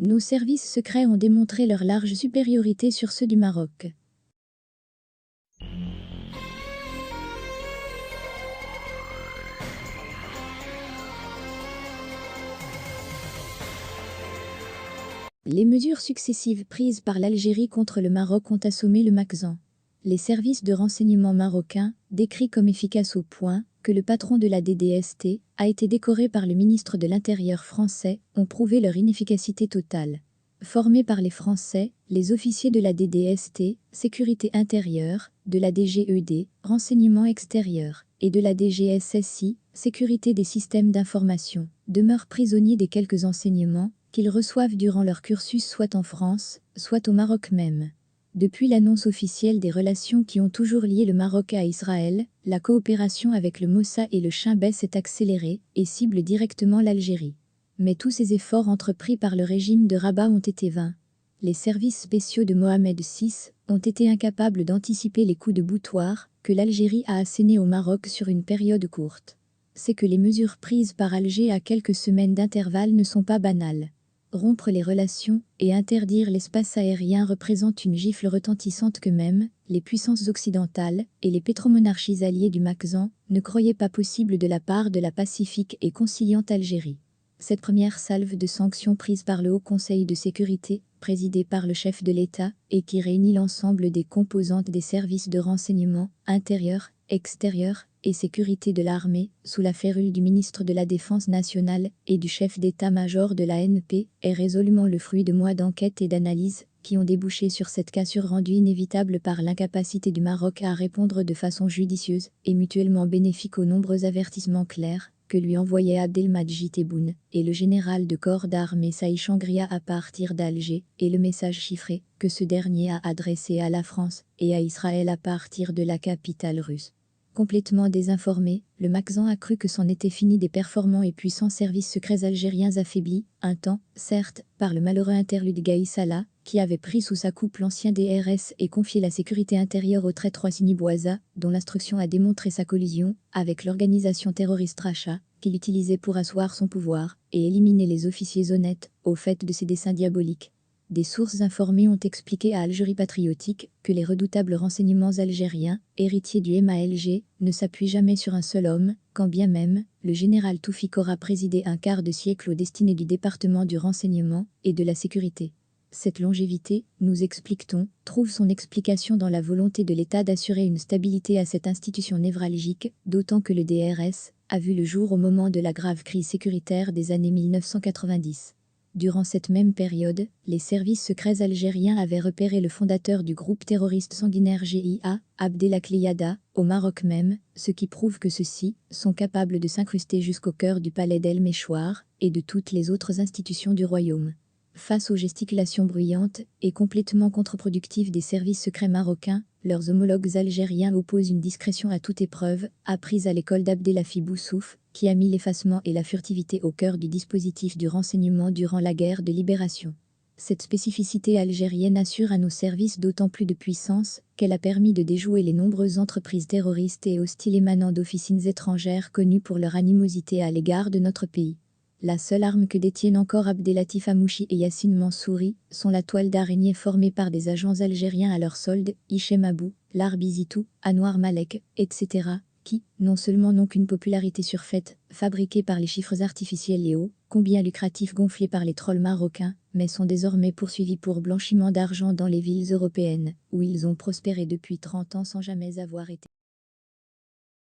Nos services secrets ont démontré leur large supériorité sur ceux du Maroc. Les mesures successives prises par l'Algérie contre le Maroc ont assommé le Makzan. Les services de renseignement marocains, décrits comme efficaces au point que le patron de la DDST a été décoré par le ministre de l'Intérieur français, ont prouvé leur inefficacité totale. Formés par les Français, les officiers de la DDST, Sécurité intérieure, de la DGED, Renseignement extérieur, et de la DGSSI, Sécurité des systèmes d'information, demeurent prisonniers des quelques enseignements qu'ils reçoivent durant leur cursus soit en France, soit au Maroc même. Depuis l'annonce officielle des relations qui ont toujours lié le Maroc à Israël, la coopération avec le Mossad et le Shin Bet s'est accélérée et cible directement l'Algérie. Mais tous ces efforts entrepris par le régime de Rabat ont été vains. Les services spéciaux de Mohamed VI ont été incapables d'anticiper les coups de boutoir que l'Algérie a assénés au Maroc sur une période courte. C'est que les mesures prises par Alger à quelques semaines d'intervalle ne sont pas banales. Rompre les relations et interdire l'espace aérien représente une gifle retentissante que même les puissances occidentales et les pétromonarchies alliées du Makzan ne croyaient pas possible de la part de la pacifique et conciliante Algérie. Cette première salve de sanctions prise par le Haut Conseil de sécurité, présidé par le chef de l'État, et qui réunit l'ensemble des composantes des services de renseignement, intérieur, extérieur et sécurité de l'armée, sous la férule du ministre de la Défense nationale et du chef d'état-major de la NP, est résolument le fruit de mois d'enquête et d'analyse qui ont débouché sur cette cassure rendue inévitable par l'incapacité du Maroc à répondre de façon judicieuse et mutuellement bénéfique aux nombreux avertissements clairs que lui envoyait Abdelmadjid Tebboune et le général de corps d'armée Saïd Changria à partir d'Alger, et le message chiffré que ce dernier a adressé à la France et à Israël à partir de la capitale russe. Complètement désinformé, le Makzan a cru que c'en était fini des performants et puissants services secrets algériens affaiblis, un temps, certes, par le malheureux interlude Gaï Salah, qui avait pris sous sa coupe l'ancien DRS et confié la sécurité intérieure au traître Hassini Bouaza, dont l'instruction a démontré sa collision avec l'organisation terroriste Racha, qu'il utilisait pour asseoir son pouvoir et éliminer les officiers honnêtes au fait de ses desseins diaboliques. Des sources informées ont expliqué à Algérie Patriotique que les redoutables renseignements algériens, héritiers du MALG, ne s'appuient jamais sur un seul homme, quand bien même le général Toufik aura présidé un quart de siècle aux destinées du département du renseignement et de la sécurité. Cette longévité, nous explique-t-on, trouve son explication dans la volonté de l'État d'assurer une stabilité à cette institution névralgique, d'autant que le DRS a vu le jour au moment de la grave crise sécuritaire des années 1990. Durant cette même période, les services secrets algériens avaient repéré le fondateur du groupe terroriste sanguinaire GIA, Abdelakli Yada, au Maroc même, ce qui prouve que ceux-ci sont capables de s'incruster jusqu'au cœur du palais d'El Méchoir et de toutes les autres institutions du royaume. Face aux gesticulations bruyantes et complètement contre-productives des services secrets marocains, leurs homologues algériens opposent une discrétion à toute épreuve, apprise à l'école d'Abdelafi Boussouf, qui a mis l'effacement et la furtivité au cœur du dispositif du renseignement durant la guerre de libération. Cette spécificité algérienne assure à nos services d'autant plus de puissance qu'elle a permis de déjouer les nombreuses entreprises terroristes et hostiles émanant d'officines étrangères connues pour leur animosité à l'égard de notre pays. La seule arme que détiennent encore Abdelatif Amouchi et Yassine Mansouri sont la toile d'araignée formée par des agents algériens à leur solde, Hichem Abou, Larbi Zitou, Anwar Malek, etc., qui, non seulement n'ont qu'une popularité surfaite, fabriquée par les chiffres artificiels et combien lucratifs gonflés par les trolls marocains, mais sont désormais poursuivis pour blanchiment d'argent dans les villes européennes, où ils ont prospéré depuis 30 ans sans jamais avoir été